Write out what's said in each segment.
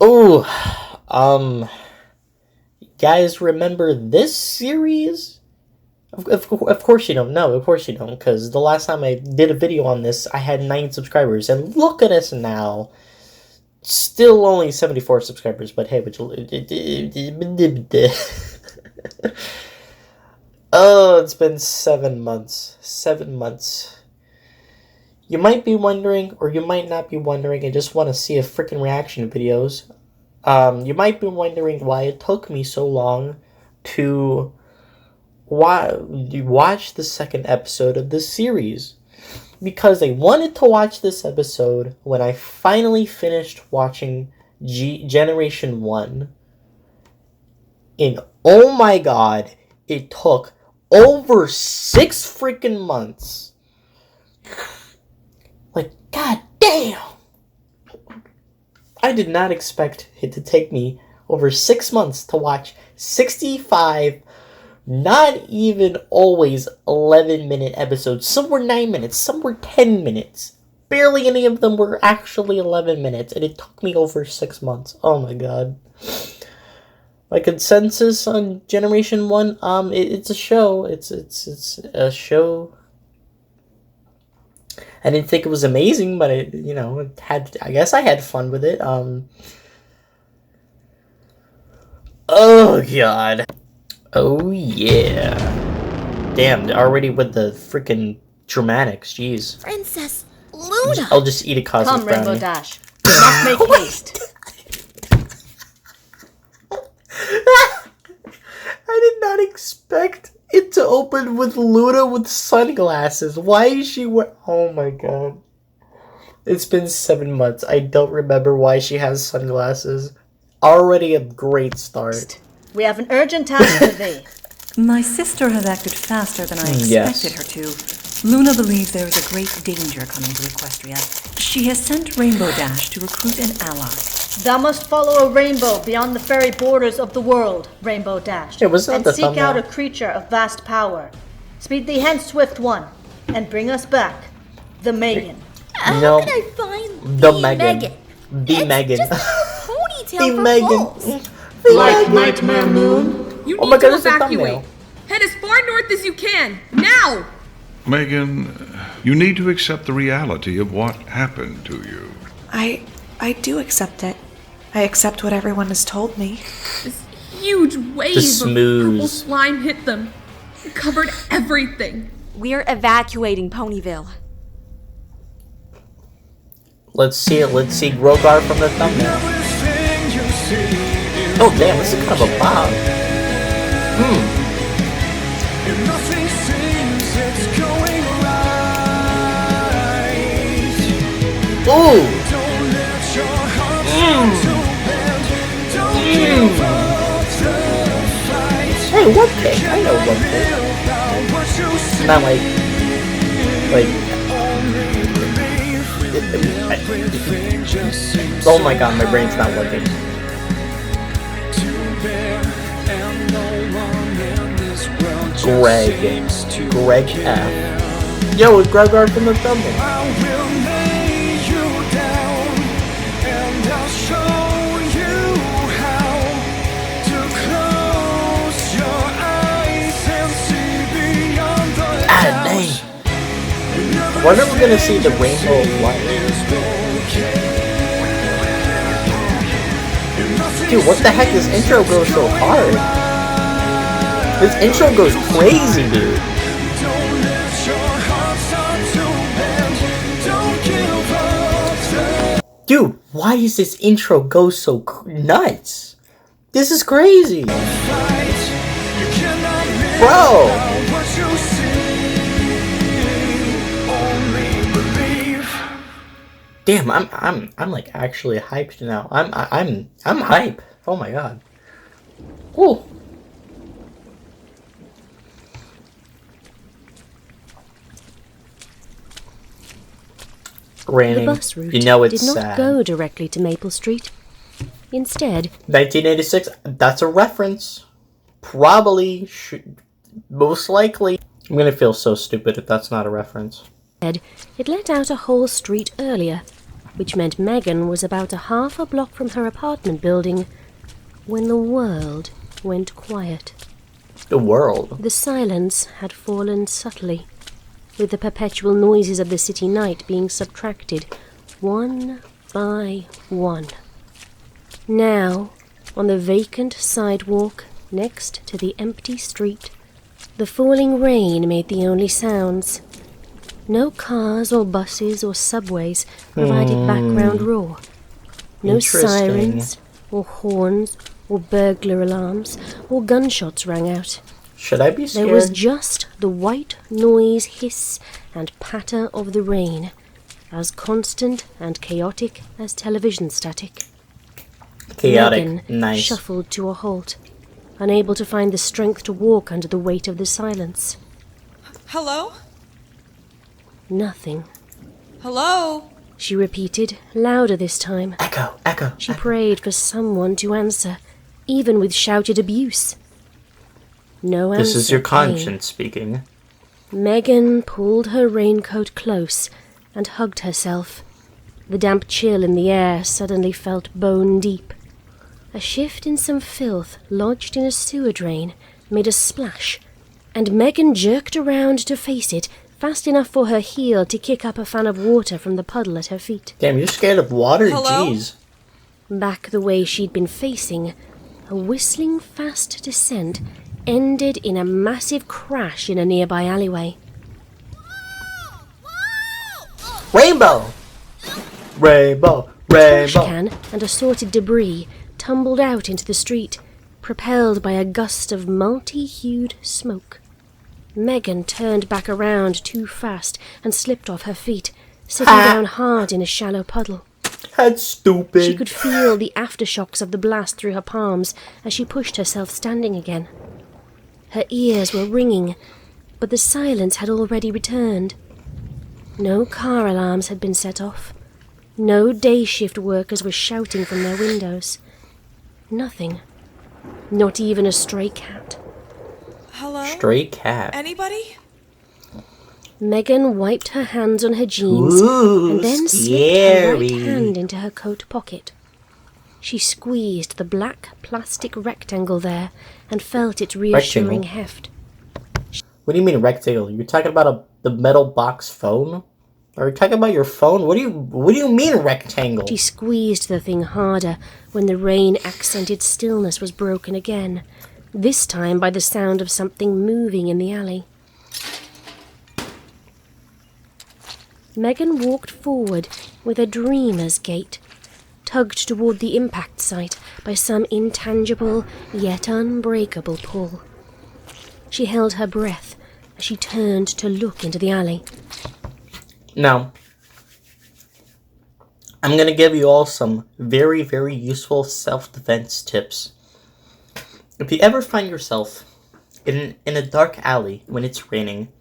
Oh, guys, remember this series? Of course you don't. No, of course you don't, because the last time I did a video on this, I had 9 subscribers, and look at us now. Still only 74 subscribers, but hey, oh, it's been 7 months. 7 months. You might be wondering, or you might not be wondering, and just want to see a freaking reaction videos. You might be wondering why it took me so long to watch the second episode of this series. Because I wanted to watch this episode when I finally finished watching Generation 1. And oh my god, it took over 6 freaking months. Like, god damn! I did not expect it to take me over 6 months to watch 65, not even always 11-minute episodes. Some were 9 minutes, some were 10 minutes. Barely any of them were actually 11 minutes, and it took me over 6 months. Oh my god. My consensus on Generation 1, it's a show. It's a show. I didn't think it was amazing, but I guess I had fun with it. Oh god. Oh yeah. Damn, already with the freaking dramatics, jeez. Princess Luna! I'll just eat a cosmic brownie. Come, Rainbow Dash. We must make haste. I did not expect it to open with Luna with sunglasses. Why is she oh my god. It's been 7 months. I don't remember why she has sunglasses. Already a great start. We have an urgent task for thee. My sister has acted faster than I expected her to. Luna believes there is a great danger coming to Equestria. She has sent Rainbow Dash to recruit an ally. Thou must follow a rainbow beyond the fairy borders of the world, Rainbow Dash, and seek out a creature of vast power. Speed thee hence, Swift One, and bring us back the Megan. How can I find the Megan? The Megan. Just a ponytail the for Megan. balls. Like Nightmare Moon, you need to evacuate. Head as far north as you can, now! Megan, you need to accept the reality of what happened to you. I do accept it. I accept what everyone has told me. This huge wave of purple slime hit them. It covered everything. We're evacuating Ponyville. Let's see it. Let's see Grogar from the thumbnail. Oh damn, this is kind of a bomb. Ooh! Hey, one thing. I know one thing. Not oh my god, my brain's not working. Greg F. Yo, it's Grogar from the thumbnail. When are we gonna see the rainbow of light? Dude, what the heck? This intro goes so hard. This intro goes crazy, dude. Dude, why is this intro go so nuts? This is crazy. Bro! Damn, I'm like actually hyped now. I'm hype. Oh my god. Ooh. Raining. The bus route you know it's did not sad. go directly to Maple Street. Instead, 1986. That's a reference. Probably, most likely. I'm gonna feel so stupid if that's not a reference. it let out a whole street earlier. which meant Megan was about a half a block from her apartment building when the world went quiet. The world? The silence had fallen subtly, with the perpetual noises of the city night being subtracted one by one. Now, on the vacant sidewalk next to the empty street, the falling rain made the only sounds. No cars or buses or subways provided background roar. No sirens or horns or burglar alarms or gunshots rang out. Should I be scared? There was just the white noise, hiss, and patter of the rain, as constant and chaotic as television static. Chaotic. Megan Nice. shuffled to a halt, unable to find the strength to walk under the weight of the silence. Hello? Nothing. Hello? She repeated, louder this time. Echo, echo. She prayed for someone to answer, even with shouted abuse. No answer. This is your came. conscience speaking. Megan pulled her raincoat close and hugged herself. The damp chill in the air suddenly felt bone deep. A shift in some filth lodged in a sewer drain made a splash, and Megan jerked around to face it, fast enough for her heel to kick up a fan of water from the puddle at her feet. Damn, you're scared of water? Hello? Jeez. Back the way she'd been facing, a whistling fast descent ended in a massive crash in a nearby alleyway. Rainbow! Rainbow! Trash Rainbow! can and assorted debris tumbled out into the street, propelled by a gust of multi-hued smoke. Megan turned back around too fast and slipped off her feet, sitting down hard in a shallow puddle. That's stupid. She could feel the aftershocks of the blast through her palms as she pushed herself standing again. Her ears were ringing, but the silence had already returned. No car alarms had been set off. No day shift workers were shouting from their windows. Nothing. Not even a stray cat. Hello? Stray cat. Anybody? Megan wiped her hands on her jeans and then slipped her right hand into her coat pocket. She squeezed the black plastic rectangle there and felt its reassuring heft. What do you mean rectangle? You're talking about the metal box phone? Are you talking about your phone? What do you mean rectangle? She squeezed the thing harder when the rain-accented stillness was broken again, this time by the sound of something moving in the alley. Megan walked forward with a dreamer's gait, tugged toward the impact site by some intangible yet unbreakable pull. She held her breath as she turned to look into the alley. Now, I'm going to give you all some very, very useful self-defense tips. If you ever find yourself in a dark alley when it's raining,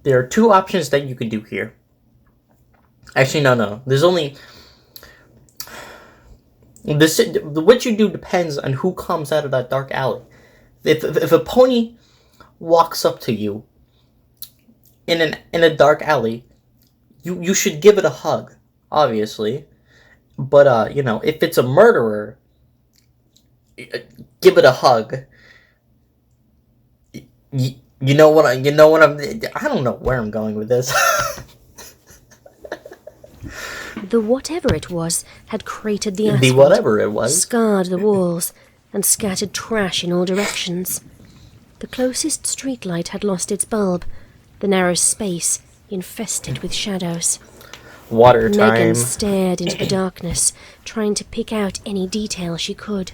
there are two options that you can do here. Actually, no. There's only... What you do depends on who comes out of that dark alley. If a pony walks up to you in a dark alley, you should give it a hug, obviously. But if it's a murderer, give it a hug. You know what I don't know where I'm going with this. The whatever it was had cratered the asphalt, The whatever it was. scarred the walls, and scattered trash in all directions. The closest streetlight had lost its bulb, the narrow space infested with shadows. Water time. Megan stared into the darkness, trying to pick out any detail she could.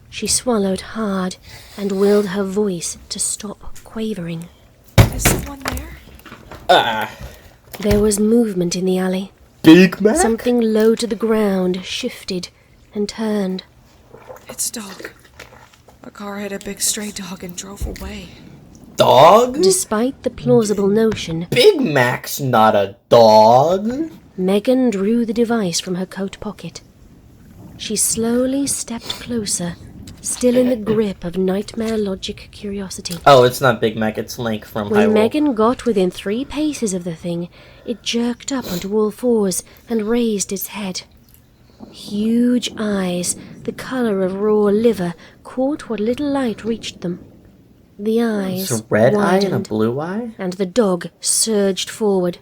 She swallowed hard and willed her voice to stop quavering. Is someone there? There was movement in the alley. Big Mac? Something low to the ground shifted and turned. It's a dog. A car hit a big stray dog and drove away. Dog? Despite the plausible notion, Big Mac's not a dog. Megan drew the device from her coat pocket. She slowly stepped closer, still in the grip of nightmare logic curiosity. Oh, it's not Big Mac, it's Link from When Hyrule. Megan got within 3 paces of the thing, it jerked up onto all fours and raised its head. Huge eyes, the colour of raw liver, caught what little light reached them. The eyes It's a red eye widened, and a blue eye? and the dog surged forward.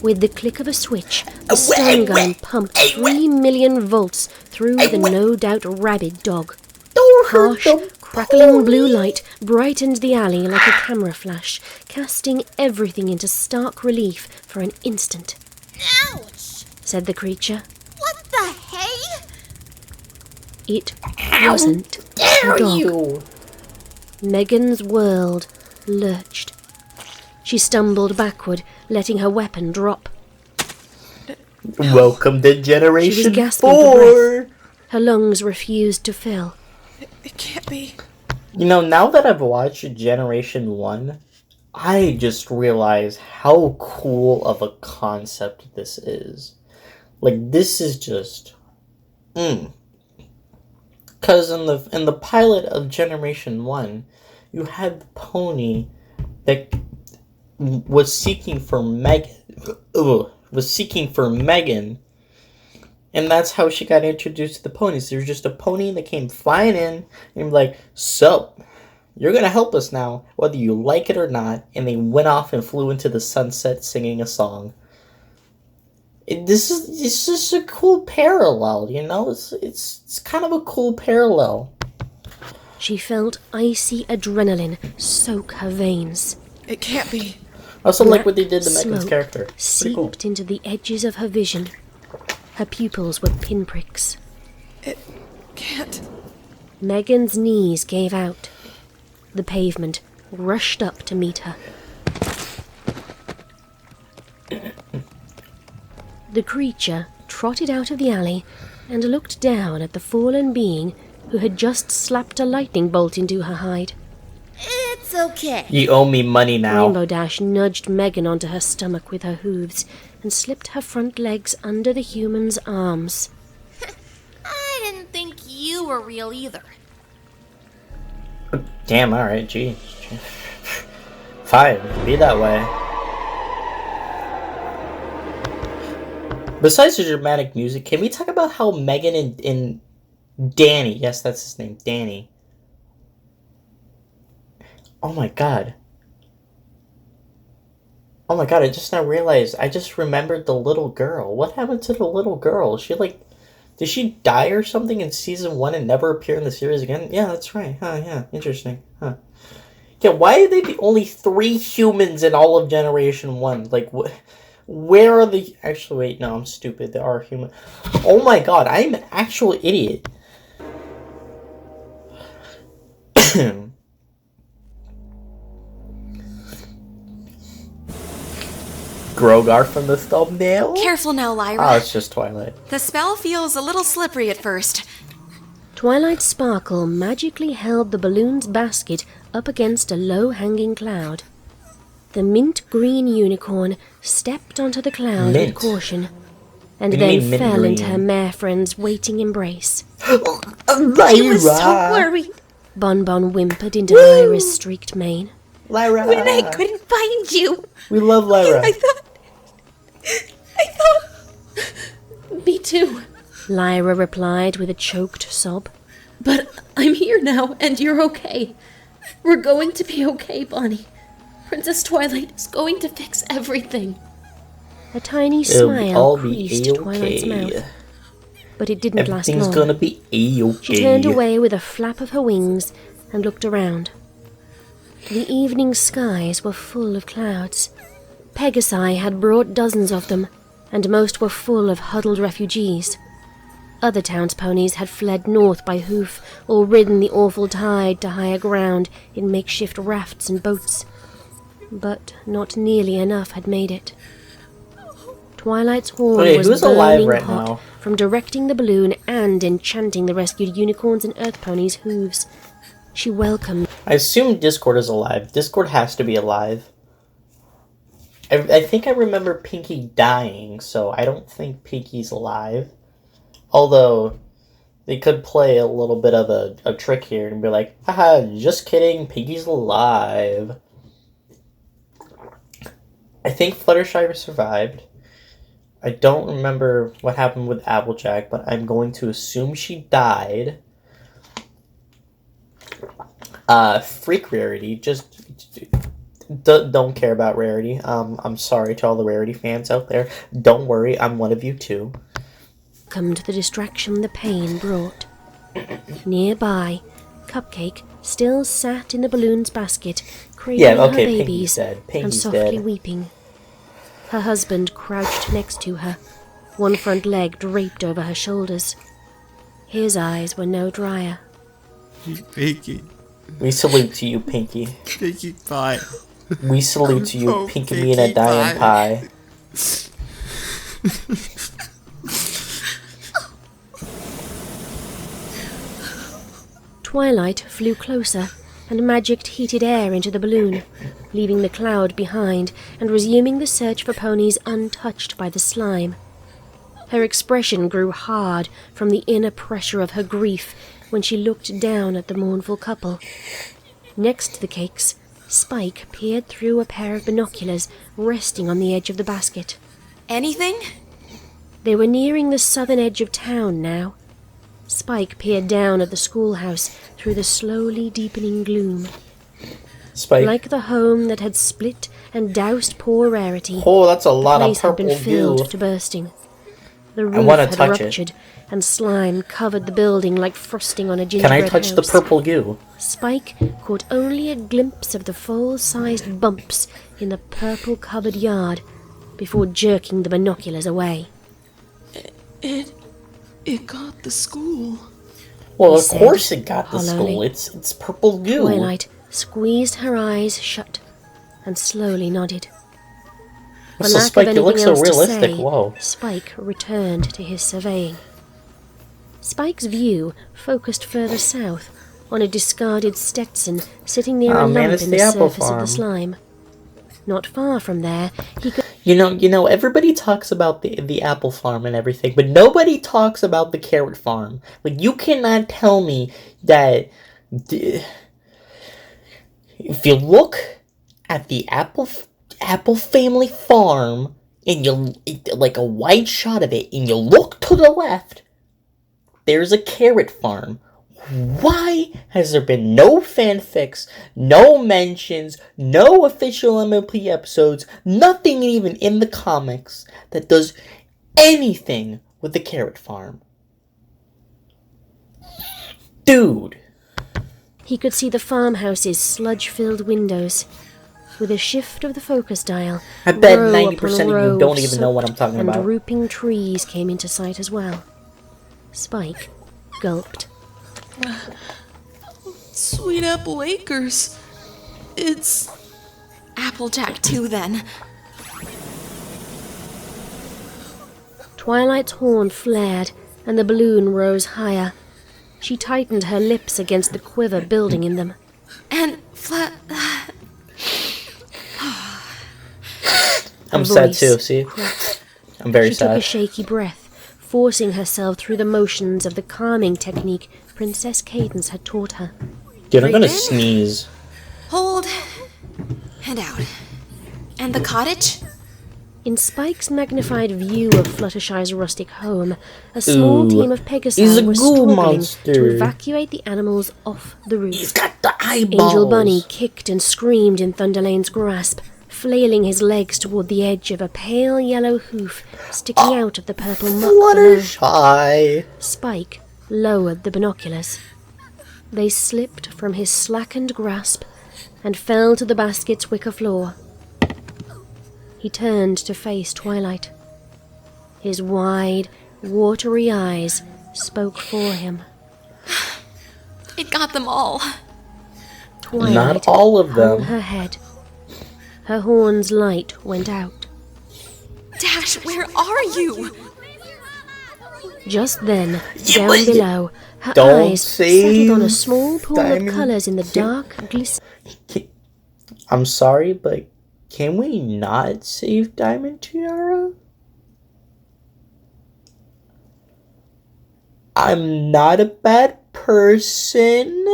With the click of a switch, the stun gun pumped 3 million volts through the no doubt rabid dog. Harsh, crackling blue light brightened the alley like a camera flash, casting everything into stark relief for an instant. Ouch! Said the creature. What the hey? It wasn't a dog. Megan's world lurched. She stumbled backward, letting her weapon drop. Welcome to Generation She was gasping 4! for breath. Her lungs refused to fill. It can't be. You know, now that I've watched Generation 1, I just realize how cool of a concept this is. Like, this is just... Because in the pilot of Generation 1, you had the pony that was seeking for Megan, and that's how she got introduced to the ponies. There was just a pony that came flying in and like, so, you're gonna help us now, whether you like it or not, and they went off and flew into the sunset singing a song. This is a cool parallel, you know? It's kind of a cool parallel. She felt icy adrenaline soak her veins. It can't be. I also Black like what they did to Megan's smoke character. Pretty seeped cool. into the edges of her vision. Her pupils were pinpricks. It can't. Megan's knees gave out. The pavement rushed up to meet her. The creature trotted out of the alley and looked down at the fallen being who had just slapped a lightning bolt into her hide. It's okay. You owe me money now. Rainbow Dash nudged Megan onto her stomach with her hooves and slipped her front legs under the human's arms. I didn't think you were real either. Damn, alright, gee. Fine, be that way. Besides the dramatic music, can we talk about how Megan and Danny, yes, that's his name, Danny. Oh my god. Oh my god, I just now realized, I just remembered the little girl. What happened to the little girl? Did she die or something in season 1 and never appear in the series again? Yeah, that's right. Huh, yeah, interesting. Huh. Yeah, why are they the only 3 humans in all of Generation 1? Like, what? Where are the... Actually, wait, no, I'm stupid. There are humans. Oh my god, I'm an actual idiot. Grogar from the thumbnail? Careful now, Lyra. Oh, it's just Twilight. The spell feels a little slippery at first. Twilight Sparkle magically held the balloon's basket up against a low-hanging cloud. The mint-green unicorn stepped onto the cloud with caution, and then fell into her mare friend's waiting embrace. I was so worried. Bon Bon whimpered into Lyra's streaked mane. Lyra! When I couldn't find you. We love Lyra. I thought... Me too. Lyra replied with a choked sob. But I'm here now, and you're okay. We're going to be okay, Bonnie. Princess Twilight is going to fix everything. A tiny smile creased Twilight's mouth. But it didn't last long. Everything's gonna be A-okay. She turned away with a flap of her wings and looked around. The evening skies were full of clouds. Pegasi had brought dozens of them, and most were full of huddled refugees. Other towns' ponies had fled north by hoof or ridden the awful tide to higher ground in makeshift rafts and boats. But not nearly enough had made it. Twilight's horn was burning hot from directing the balloon and enchanting the rescued unicorns and earth ponies' hooves. She welcomed... I assume Discord is alive. Discord has to be alive. I think I remember Pinky dying, so I don't think Pinky's alive. Although, They could play a little bit of a trick here and be like, haha, just kidding, Pinky's alive. I think Fluttershy survived. I don't remember what happened with Applejack, but I'm going to assume she died. Freak Rarity, just don't care about Rarity. I'm sorry to all the Rarity fans out there. Don't worry, I'm one of you too. Come to the distraction the pain brought. Nearby, Cupcake still sat in the balloon's basket, cradling her babies and softly weeping. Her husband crouched next to her, one front leg draped over her shoulders. His eyes were no drier. Pinky. We salute to you, Pinky. Pinkie Pie. We salute to you, Pinky me and a dying pie. Twilight flew closer and magicked heated air into the balloon, leaving the cloud behind and resuming the search for ponies untouched by the slime. Her expression grew hard from the inner pressure of her grief when she looked down at the mournful couple. Next to the cakes, Spike peered through a pair of binoculars resting on the edge of the basket. Anything? They were nearing the southern edge of town now. Spike peered down at the schoolhouse through the slowly deepening gloom. Spike. Like the home that had split and doused poor Rarity. Oh, that's a lot of purple The place had been filled goo. to bursting. The roof had ruptured, and slime covered the building like frosting on a gingerbread house. Can I touch the purple goo? Spike caught only a glimpse of the full-sized bumps in the purple-covered yard before jerking the binoculars away. It got the school. Well, of course it got the school. It's purple goo. Twilight squeezed her eyes shut and slowly nodded. For So lack Spike, of you look anything so else to realistic. say, Whoa. Spike returned to his surveying. Spike's view focused further south on a discarded Stetson sitting near a lump in the surface of the slime. Not far from there, he could... You know, everybody talks about the apple farm and everything, but nobody talks about the carrot farm. Like, you cannot tell me that... If you look at the apple family farm, and you... like a wide shot of it, and you look to the left, there's a carrot farm. Why has there been no fanfics, no mentions, no official MLP episodes, nothing even in the comics that does anything with the carrot farm? Dude. He could see the farmhouse's sludge-filled windows. With a shift of the focus dial, I bet row 90% upon of row you don't even know what I'm talking and about. drooping trees came into sight as well. Spike gulped. Sweet Apple Acres. It's... Applejack too, then. Twilight's horn flared, and the balloon rose higher. She tightened her lips against the quiver building in them. And I'm sad too, see? I'm very sad. She sad. took a shaky breath, forcing herself through the motions of the calming technique Princess Cadence had taught her. Dude, I'm gonna sneeze. Hold. And out. And the cottage? In Spike's magnified view of Fluttershy's rustic home, a small team of Pegasi was struggling to evacuate the animals off the roof. He's got the eyeballs. Angel Bunny kicked and screamed in Thunderlane's grasp, flailing his legs toward the edge of a pale yellow hoof sticking out of the purple muck below. Fluttershy. Spike lowered the binoculars. They slipped from his slackened grasp and fell to the basket's wicker floor. He turned to face Twilight. His wide, watery eyes spoke for him. It got them all. Twilight Not all of them. hung her head. Her horn's light went out. Dash, where are you? Just then, down below, her eyes settled on a small pool of colours in the dark, glistening... I'm sorry, but can we not save Diamond Tiara? I'm not a bad person.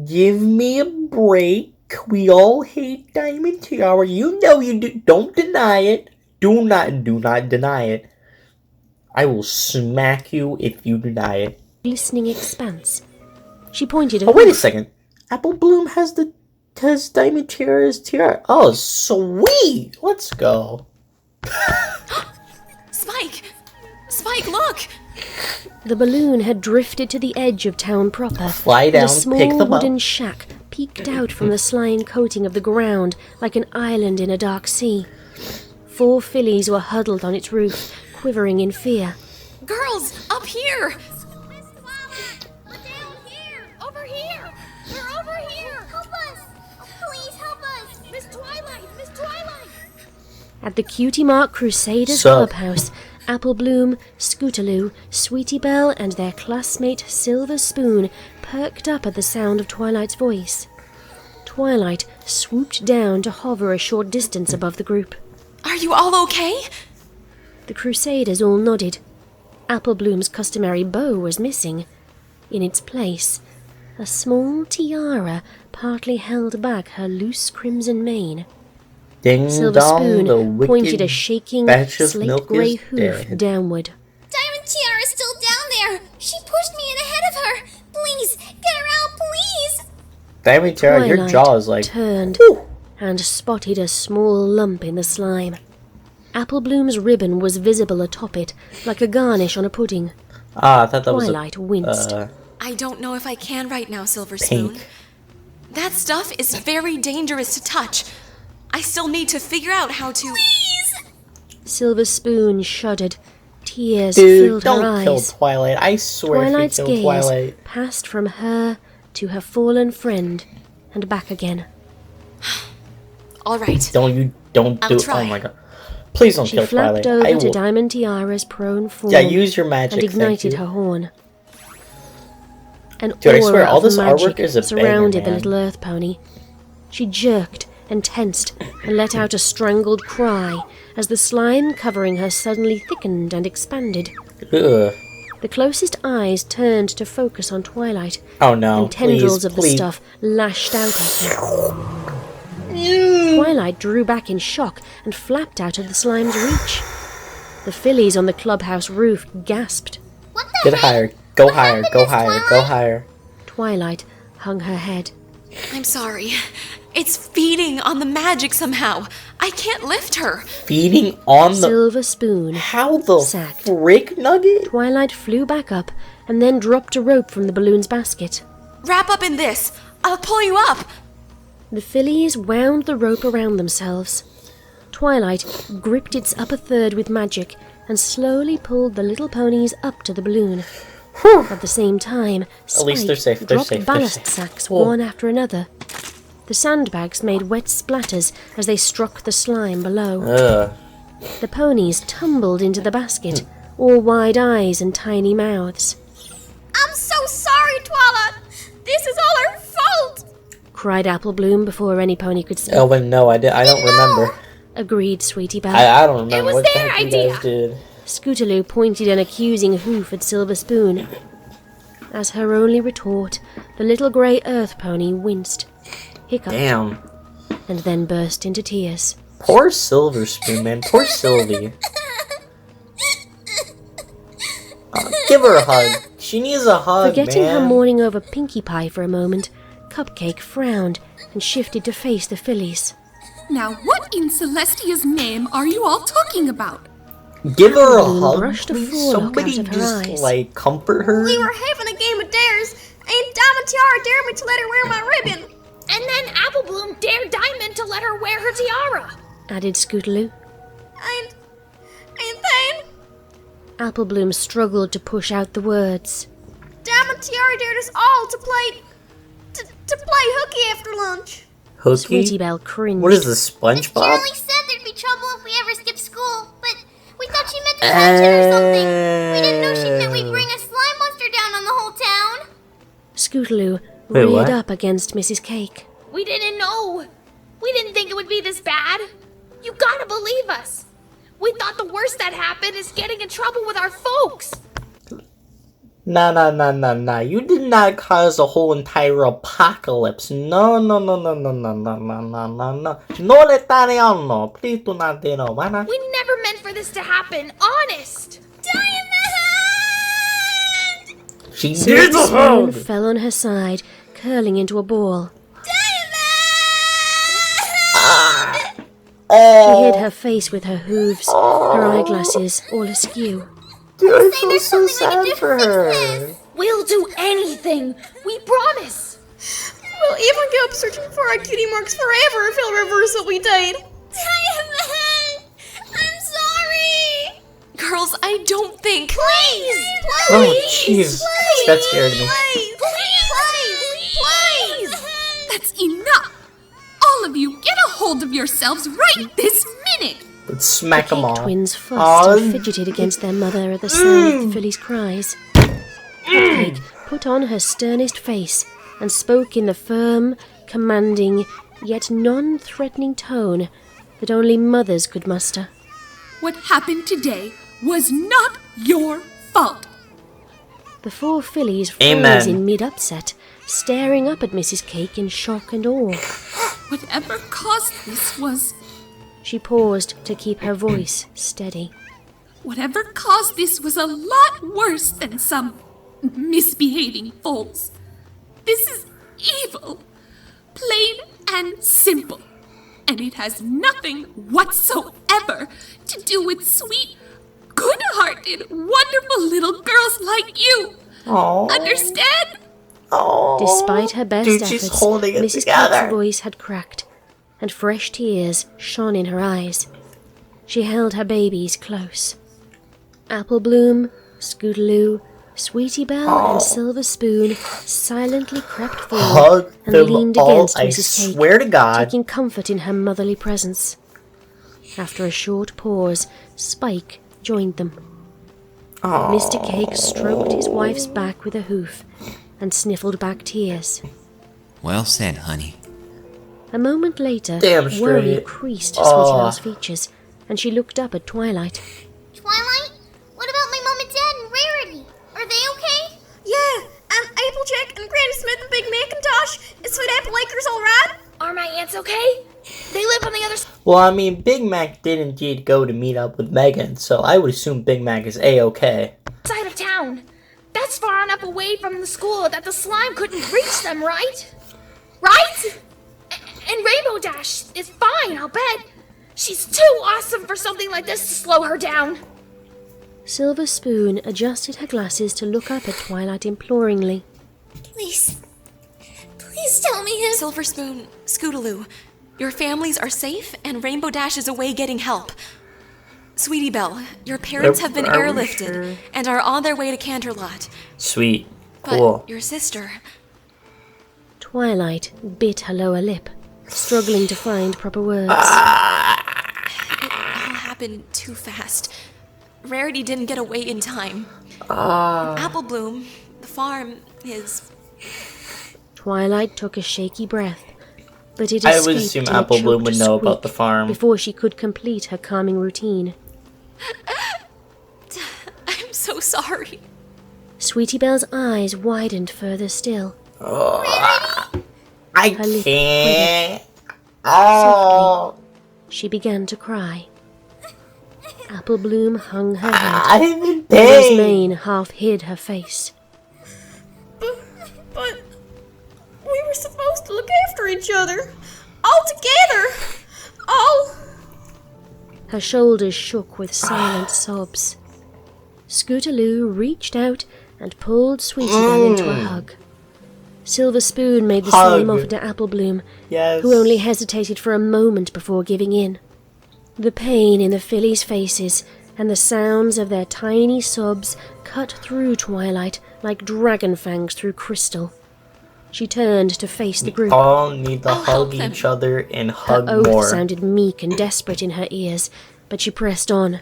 Give me a break. We all hate Diamond Tiara. You know you do. Don't deny it. Do not deny it. I will smack you if you deny it. Glistening expanse. She pointed at Oh, wait a second. Apple Bloom has Diamond Tiara's tiara. Oh, sweet. Let's go. Spike, look! The balloon had drifted to the edge of town proper. Fly down, a small pick them up. wooden shack peeked out from the slime coating of the ground like an island in a dark sea. 4 fillies were huddled on its roof, quivering in fear. Girls, up here! Down here! Over here! They're over here! Help us! Oh, please help us! Miss Twilight! At the Cutie Mark Crusaders Sup? clubhouse, Apple Bloom, Scootaloo, Sweetie Belle, and their classmate Silver Spoon perked up at the sound of Twilight's voice. Twilight swooped down to hover a short distance above the group. Are you all okay? The Crusaders all nodded. Apple Bloom's customary bow was missing. In its place, a small tiara partly held back her loose crimson mane. Ding Silver dong, Spoon the wicked pointed a shaking, batch of slate milk grey is hoof dead. downward. Diamond Tiara's still down there! She pushed me in ahead of her! Please, get her out, please! Diamond Tiara, your Twilight jaw is like... turned Whew. and spotted a small lump in the slime. Apple Bloom's ribbon was visible atop it, like a garnish on a pudding. Ah, I thought that Twilight winced. I don't know if I can right now, Silver Spoon. Pink. That stuff is very dangerous to touch. I still need to figure out how to... Please! Silver Spoon shuddered. Tears Dude, filled her don't kill eyes. Twilight. I swear Twilight's if you kill gaze Twilight... passed from her to her fallen friend and back again. All right. Don't I'll do... try. Oh my god. Please don't She kill flapped Twilight. I over to will... Diamond Tiara's prone form Yeah, use your magic, and ignited thank you. her horn. An Dude, I aura swear, all of this magic artwork is a surrounded banger, the man. little earth pony. She jerked and tensed and let out a strangled cry as the slime covering her suddenly thickened and expanded. Ugh. The closest eyes turned to focus on Twilight, Oh no, and tendrils please, of the please. stuff lashed out at her. Twilight drew back in shock and flapped out of the slime's reach. The fillies on the clubhouse roof gasped. What the Get heck? higher. Go What higher. happened, Go Miss higher. Go Twilight? higher. Twilight hung her head. I'm sorry. It's feeding on the magic somehow. I can't lift her. Feeding on the... Silver Spoon How the sagged. frick, Nugget? Twilight flew back up and then dropped a rope from the balloon's basket. Wrap up in this. I'll pull you up. The fillies wound the rope around themselves. Twilight gripped its upper third with magic and slowly pulled the little ponies up to the balloon. At the same time, At least they're Spike safe, they're dropped safe, they're ballast safe. sacks Whoa. one after another. The sandbags made wet splatters as they struck the slime below. Ugh. The ponies tumbled into the basket, all wide eyes and tiny mouths. I'm so sorry, Twilight! This is all her fault! Cried Apple Bloom before any pony could speak. Oh, but no, I don't remember. Agreed Sweetie Belle. I don't remember was what the their heck you idea. guys did. Scootaloo pointed an accusing hoof at Silver Spoon. As her only retort, the little grey earth pony winced, hiccuped, Damn. and then burst into tears. Poor Silver Spoon, man. Poor Sylvie. Give her a hug. She needs a hug, Forgetting man. her mourning over Pinkie Pie for a moment, Cupcake frowned and shifted to face the fillies. Now, what in Celestia's name are you all talking about? Give her a Balloon hug, brushed a please. forelock Somebody out of her just, eyes. like, comfort her. We were having a game of dares, and Diamond Tiara dared me to let her wear my ribbon. And then Apple Bloom dared Diamond to let her wear her tiara. Added Scootaloo. And then Apple Bloom struggled to push out the words. Diamond Tiara dared us all to play hooky after lunch. Hooky? Sweetie Belle cringed. What is this, SpongeBob? Charlie said there'd be trouble if we ever skipped school, but we thought she meant to catch it or something. We didn't know she meant we'd bring a slime monster down on the whole town. Scootaloo Wait, reared what? up against Mrs. Cake. We didn't know. We didn't think it would be this bad. You gotta believe us. We thought the worst that happened is getting in trouble with our folks. Nah. You did not cause a whole entire apocalypse. No. No le italiano. Please do not, mana. We never meant for this to happen, honest! She Silver needs a Spoon hug. fell on her side, curling into a ball. She hid her face with her hooves, her eyeglasses all askew. Dude, I feel so sad for her. We'll do anything! We promise! We'll even go up searching for our cutie marks forever if he'll reverse what we did. Diamond! I'm sorry! Girls, I don't think. Please! Oh, jeez. That scared me. Please! That's enough! All of you, get a hold of yourselves right this minute! Let's smack them all. Twins fussed and fidgeted against their mother at the sound of the filly's cries. Cupcake put on her sternest face and spoke in the firm, commanding, yet non-threatening tone that only mothers could muster. What happened today was not your fault. The four fillies Amen. froze in mid-upset, staring up at Mrs. Cake in shock and awe. Whatever caused this was... She paused to keep her voice steady. Whatever caused this was a lot worse than some misbehaving foals. This is evil. Plain and simple. And it has nothing whatsoever to do with sweet, good-hearted, wonderful little girls like you. Aww. Understand? Despite her best Dude, she's efforts, holding it Mrs. together. Cake's voice had cracked, and fresh tears shone in her eyes. She held her babies close. Apple Bloom, Scootaloo, Sweetie Belle, and Silver Spoon silently crept forward Hug and them leaned all, against I Mrs. Cake, swear to God. taking comfort in her motherly presence. After a short pause, Spike joined them. Mr. Cake stroked his wife's back with a hoof and sniffled back tears. Well said, honey. A moment later, Damn worry straight. creased Sweetie Belle's features, and she looked up at Twilight. Twilight? What about my mom and dad and Rarity? Are they okay? Yeah, Applejack and Granny Smith and Big Macintosh. Is Sweet Apple Acres alright? Are my aunts okay? They live on the other side. Well, I mean, Big Mac did indeed go to meet up with Megan, so I would assume Big Mac is A-okay. Of town. That's far enough away from the school that the slime couldn't reach them, right? Right? And Rainbow Dash is fine, I'll bet. She's too awesome for something like this to slow her down. Silver Spoon adjusted her glasses to look up at Twilight imploringly. Please tell me him. Silver Spoon, Scootaloo, your families are safe and Rainbow Dash is away getting help. Sweetie Belle, your parents have been Are we airlifted sure? and are on their way to Canterlot. Sweet. But Cool. your sister... Twilight bit her lower lip, struggling to find proper words. It all happened too fast. Rarity didn't get away in time. Apple Bloom, the farm, is... Twilight took a shaky breath, but it I would escaped assume in a Apple Bloom would choked know about squeak the farm. before she could complete her calming routine. I'm so sorry. Sweetie Belle's eyes widened further still. I Her lip can't. Softly, she began to cry. Apple Bloom hung her head. I'm in Mother's pain. mane half hid her face. But we were supposed to look after each other. All together. All... Her shoulders shook with silent sobs. Scootaloo reached out and pulled Sweetie Belle into a hug. Silver Spoon made the same offer to Apple Bloom, Yes. who only hesitated for a moment before giving in. The pain in the fillies' faces and the sounds of their tiny sobs cut through Twilight like dragon fangs through crystal. She turned to face the group. All need to I'll help hug them. each other and Her hug oath more. sounded meek and desperate in her ears, but she pressed on.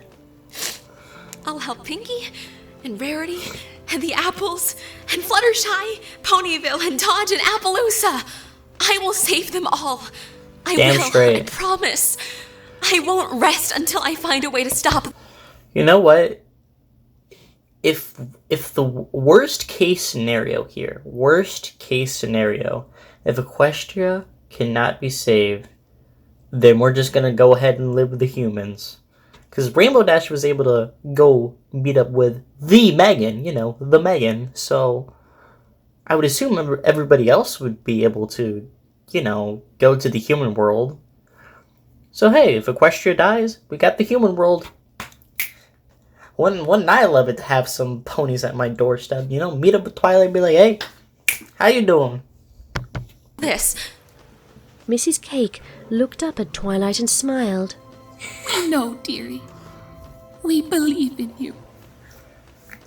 I'll help Pinky and Rarity and the Apples and Fluttershy, Ponyville and Dodge and Appaloosa. I will save them all. I Damn will. straight. I promise. I won't rest until I find a way to stop. You know what? if the worst case scenario, if Equestria cannot be saved, then we're just gonna go ahead and live with the humans. Because Rainbow Dash was able to go meet up with the Megan, the Megan. So I would assume everybody else would be able to, go to the human world. So hey, if Equestria dies, we got the human world. Wouldn't I love it to have some ponies at my doorstep? Meet up with Twilight and be like, hey, how you doing? This. Mrs. Cake looked up at Twilight and smiled. We know, dearie. We believe in you.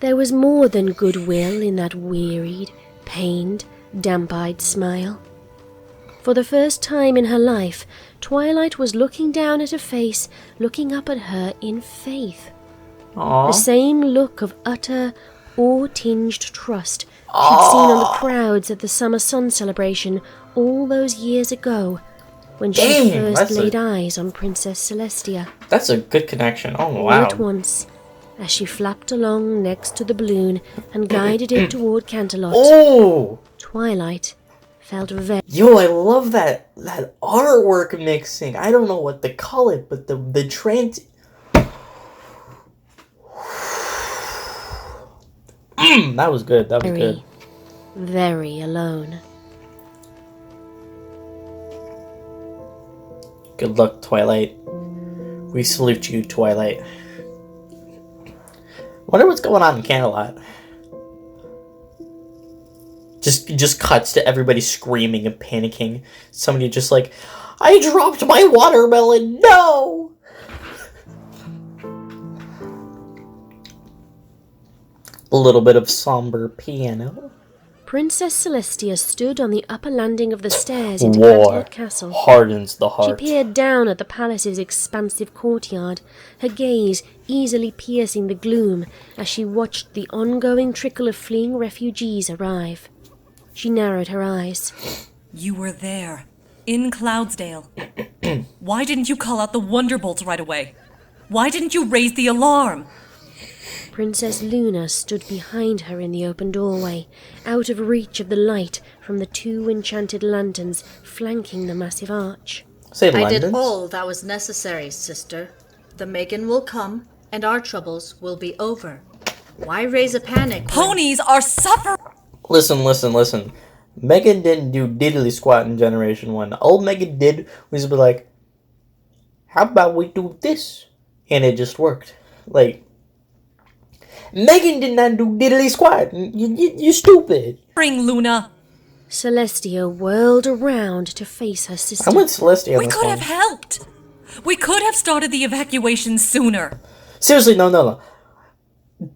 There was more than goodwill in that wearied, pained, damp-eyed smile. For the first time in her life, Twilight was looking down at her face, looking up at her in faith. Aww. The same look of utter, awe-tinged trust she'd seen on the crowds at the Summer Sun celebration all those years ago, when she first laid eyes on Princess Celestia. That's a good connection. Oh, All wow. at once, as she flapped along next to the balloon and guided it toward Canterlot, Twilight felt very... Yo, I love that artwork mixing. I don't know what to call it, but the trans... that was good. That was good. Very alone. Good luck, Twilight. We salute you, Twilight. Wonder what's going on in Canterlot. Just cuts to everybody screaming and panicking. Somebody just like, I dropped my watermelon. No. A little bit of somber piano. Princess Celestia stood on the upper landing of the stairs into War Canterlot Castle. hardens the heart. She peered down at the palace's expansive courtyard, her gaze easily piercing the gloom as she watched the ongoing trickle of fleeing refugees arrive. She narrowed her eyes. You were there, in Cloudsdale. Why didn't you call out the Wonderbolts right away? Why didn't you raise the alarm? Princess Luna stood behind her in the open doorway, out of reach of the light from the two enchanted lanterns flanking the massive arch. I did all that was necessary, sister. The Megan will come, and our troubles will be over. Why raise a panic? Ponies are suffering! Listen. Megan didn't do diddly squat in Generation 1. All Megan did was be like, how about we do this? And it just worked. Like, Megan did not do diddly squat. You stupid. Bring Luna. Celestia whirled around to face her sister. I want Celestia on We the could phone. have helped. We could have started the evacuation sooner. Seriously, no.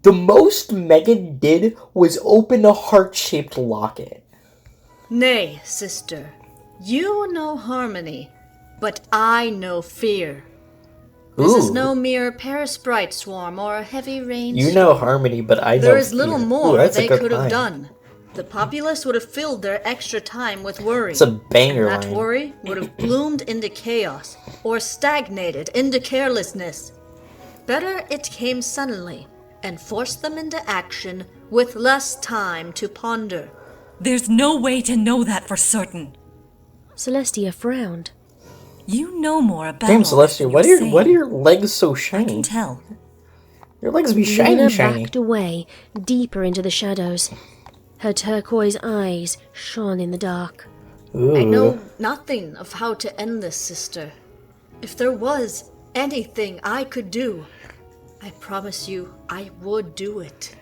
The most Megan did was open a heart-shaped locket. Nay, sister. You know harmony, but I know fear. This is no mere parasprite swarm or a heavy rain. You know harmony, but I know There is fear. little more that's they a good could have line. done. The populace would have filled their extra time with worry. It's a banger and that line. worry would have bloomed into chaos or stagnated into carelessness. Better it came suddenly and forced them into action with less time to ponder. There's no way to know that for certain. Celestia frowned. You know more about Damn, all this Celestia, than why you're are your legs so shiny? I can tell. Your legs be Luna shiny. backed away, deeper into the shadows. Her turquoise eyes shone in the dark. Ooh. I know nothing of how to end this, sister. If there was anything I could do, I promise you I would do it.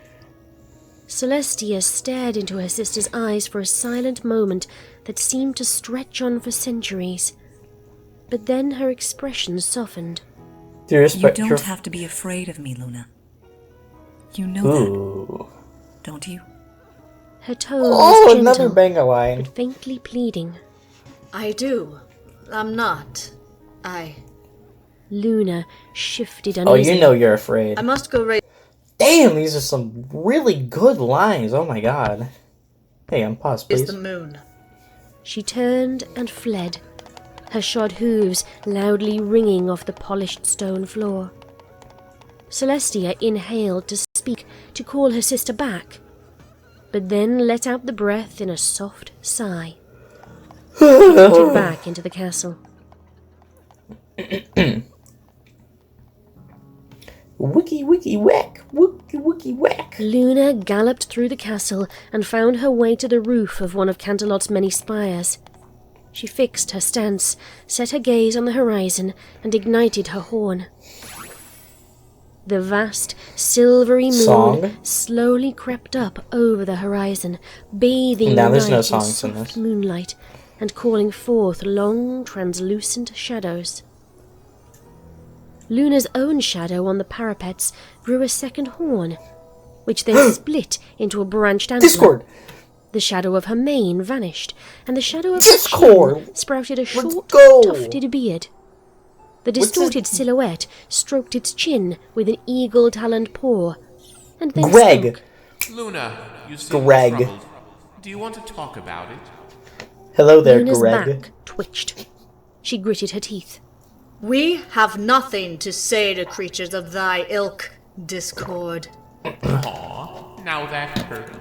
Celestia stared into her sister's eyes for a silent moment that seemed to stretch on for centuries. But then her expression softened. You don't have to be afraid of me, Luna. You know that, don't you? Her tone was gentle, another banger line. but faintly pleading. I do. I'm not. Luna shifted Oh, uneasily. you know you're afraid. I must go raise... Damn, these are some really good lines. Oh my god. Hey, pause, please. the moon. She turned and fled, her shod hooves loudly ringing off the polished stone floor. Celestia inhaled to speak to call her sister back, but then let out the breath in a soft sigh. She flitted back into the castle. Wiki wiki whack, wiki wiki whack. Luna galloped through the castle and found her way to the roof of one of Canterlot's many spires. She fixed her stance, set her gaze on the horizon, and ignited her horn. The vast, silvery moon slowly crept up over the horizon, bathing the night in soft moonlight and calling forth long, translucent shadows. Luna's own shadow on the parapets grew a second horn, which then split into a branched antler. Discord! The shadow of her mane vanished, and the shadow of her chin sprouted a short, tufted beard. The distorted silhouette stroked its chin with an eagle-taloned paw, and then spoke. Luna, you seem troubled. Do you want to talk about it? Hello there, Luna's Greg. back twitched. She gritted her teeth. We have nothing to say to creatures of thy ilk, Discord. Aw, now that hurts.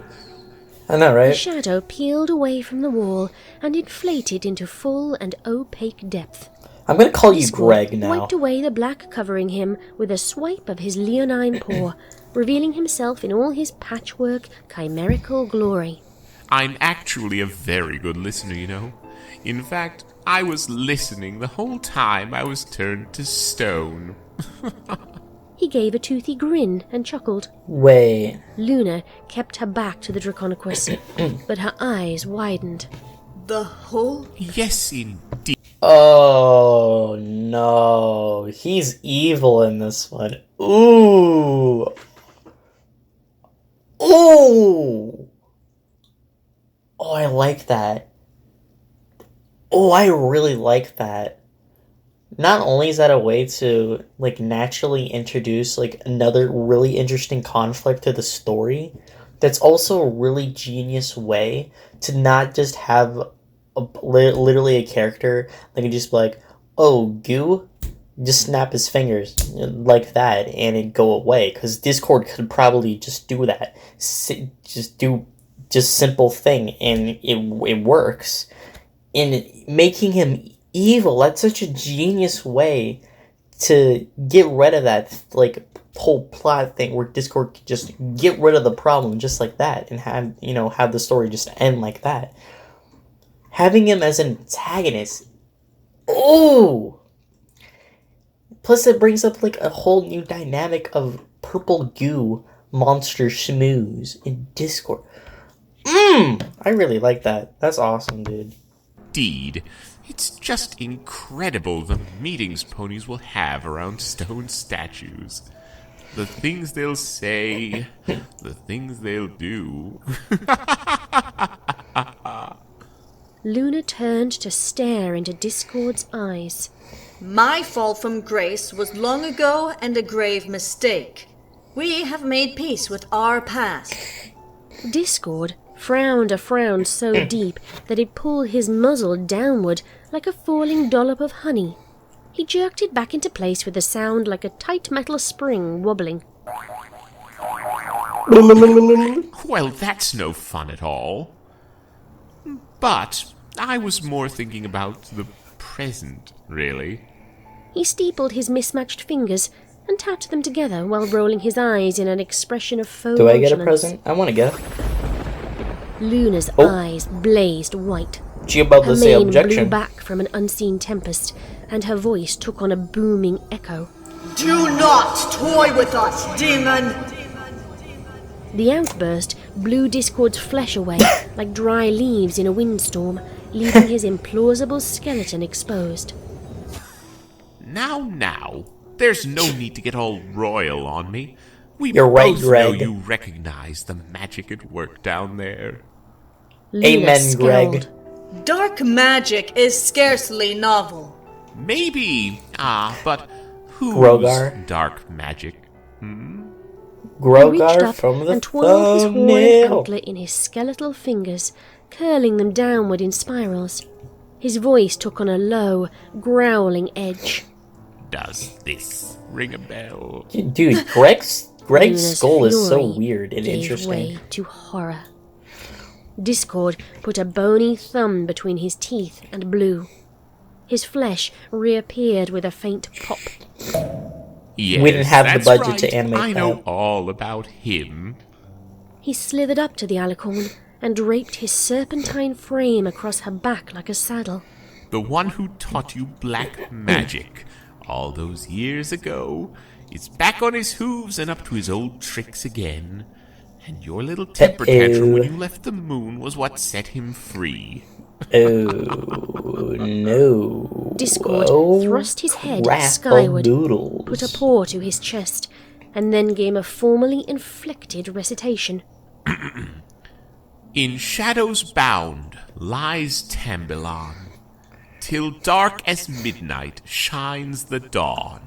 I know, right? The shadow peeled away from the wall and inflated into full and opaque depth. I'm gonna call you Greg now. Wiped away the black covering him with a swipe of his leonine paw, revealing himself in all his patchwork, chimerical glory. I'm actually a very good listener, you know. In fact, I was listening the whole time I was turned to stone. He gave a toothy grin and chuckled. Wait. Luna kept her back to the Draconequus, but her eyes widened. The whole... Yes, indeed. Oh, no. He's evil in this one. Ooh. Ooh. Oh, I like that. Oh, I really like that. Not only is that a way to, like, naturally introduce, like, another really interesting conflict to the story, that's also a really genius way to not just have literally a character that can just be like, oh, goo, just snap his fingers like that and it'd go away. Because Discord could probably just do that. Just do just simple thing and it works. And making him evil, that's such a genius way to get rid of that, like, whole plot thing where Discord could just get rid of the problem just like that and have the story just end like that. Having him as an antagonist, oh! Plus it brings up, like, a whole new dynamic of purple goo monster schmooze in Discord. I really like that. That's awesome, dude. Indeed. It's just incredible the meetings ponies will have around stone statues. The things they'll say, the things they'll do. Luna turned to stare into Discord's eyes. My fall from grace was long ago and a grave mistake. We have made peace with our past. Discord frowned a frown so deep that it pulled his muzzle downward like a falling dollop of honey. He jerked it back into place with a sound like a tight metal spring wobbling. Well, that's no fun at all. But I was more thinking about the present, really. He steepled his mismatched fingers and tapped them together while rolling his eyes in an expression of faux Do I get a nonchalance. present? I want to get. Luna's eyes blazed white. She about to say Her mane objection. blew back from an unseen tempest, and her voice took on a booming echo. Do not toy with us, demon! The outburst blew Discord's flesh away like dry leaves in a windstorm, leaving his implausible skeleton exposed. Now, there's no need to get all royal on me. You're right, both Greg. know you recognize the magic at work down there. Luna Amen, Greg. scowled. Dark magic is scarcely novel. Maybe, but who's Grogar? dark magic? He reached Grogar up from the and twirled his horned thumbnail. antler in his skeletal fingers, curling them downward in spirals. His voice took on a low, growling edge. Does this ring a bell? Dude, Greg Greg's Luna's skull is so fury weird and gave interesting. way to horror. Discord put a bony thumb between his teeth and blew. His flesh reappeared with a faint pop. Yes, we didn't have the that's budget right. to animate I know that. all about him. He slithered up to the alicorn and draped his serpentine frame across her back like a saddle. The one who taught you black magic all those years ago is back on his hooves and up to his old tricks again. And your little temper tantrum when you left the moon was what set him free. Oh, no. Discord thrust his head skyward, put a paw to his chest, and then gave a formally inflected recitation. In shadows bound lies Tambilon, till dark as midnight shines the dawn.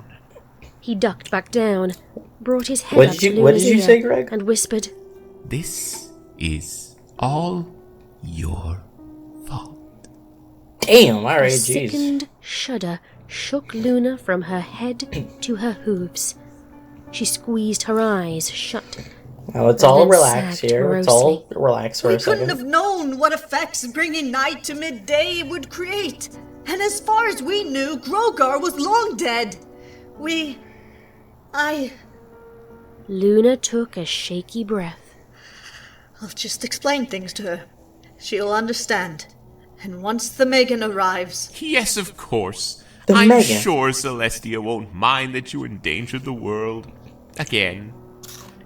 He ducked back down, brought his head up to Luna's ear, and whispered, This is all your fault. Damn, alright, A jeez. sickened shudder shook Luna from her head to her hooves. She squeezed her eyes shut. Now let's all relax here. Let's all relax for We a second. couldn't have known what effects bringing night to midday would create. And as far as we knew, Grogar was long dead. Luna took a shaky breath. I'll just explain things to her. She'll understand. And once the Megan arrives... Yes, of course. The I'm Megan. sure Celestia won't mind that you endangered the world. Again.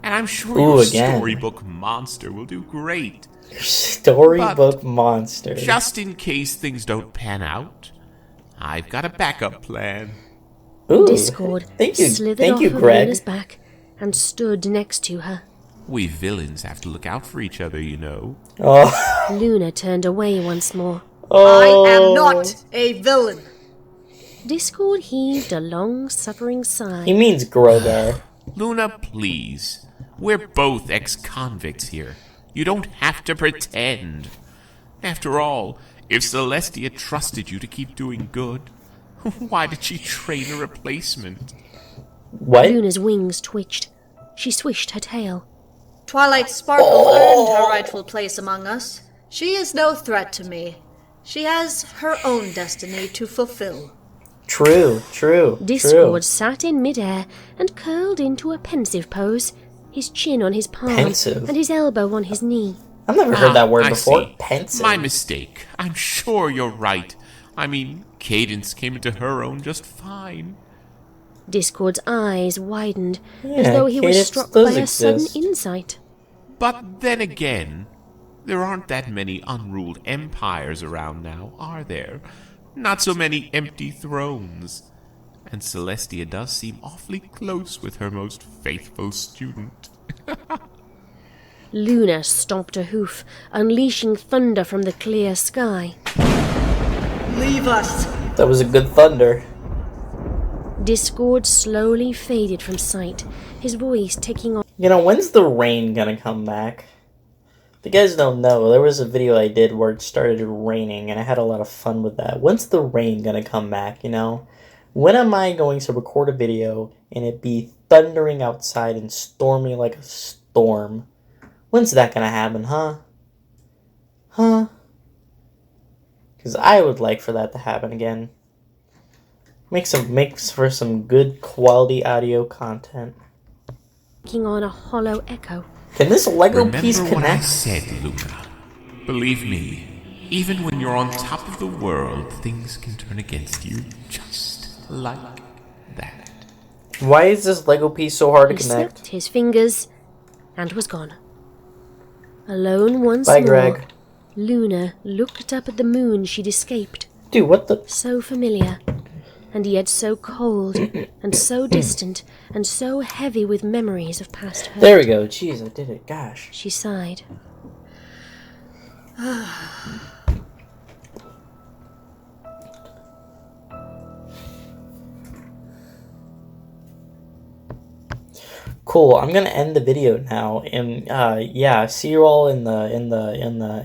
And I'm sure your storybook monster will do great. Your storybook monster. Just in case things don't pan out, I've got a backup plan. Ooh, Discord slithered off of Luna's back and stood next to her. We villains have to look out for each other, you know. Oh. Luna turned away once more. I am not a villain. Discord heaved a long-suffering sigh. He means Grogar. Luna, please. We're both ex-convicts here. You don't have to pretend. After all, if Celestia trusted you to keep doing good, why did she train a replacement? What? Luna's wings twitched. She swished her tail. Twilight Sparkle earned her rightful place among us. She is no threat to me. She has her own destiny to fulfill. True. Discord sat in midair and curled into a pensive pose, his chin on his palm Pensive? and his elbow on his knee. I've never heard that word I before. see. Pensive. My mistake. I'm sure you're right. I mean, Cadence came into her own just fine. Discord's eyes widened, as Yeah, though he was Cadence struck by does a sudden exist. insight. But then again, there aren't that many unruled empires around now, are there? Not so many empty thrones. And Celestia does seem awfully close with her most faithful student. Luna stomped a hoof, unleashing thunder from the clear sky. Leave us. That was a good thunder. Discord slowly faded from sight, his voice taking on. You know, when's the rain gonna come back? If you guys don't know, there was a video I did where it started raining, and I had a lot of fun with that. When's the rain gonna come back, you know? When am I going to record a video and it be thundering outside and stormy like a storm? When's that gonna happen, huh? Because I would like for that to happen again. Makes for some good quality audio content. Taking on a hollow echo. Can this Lego Remember piece what I connect? said, Luna. Believe me, even when you're on top of the world, things can turn against you just like that. Why is this Lego piece so hard to He connect? snapped his fingers and was gone. Alone once Bye, more, Greg. Luna looked up at the moon she'd escaped. Dude, what the? So familiar, and yet so cold, and so distant, and so heavy with memories of past hurt. There we go. Jeez, I did it. Gosh. She sighed. Cool. I'm gonna end the video now, and yeah, see you all in the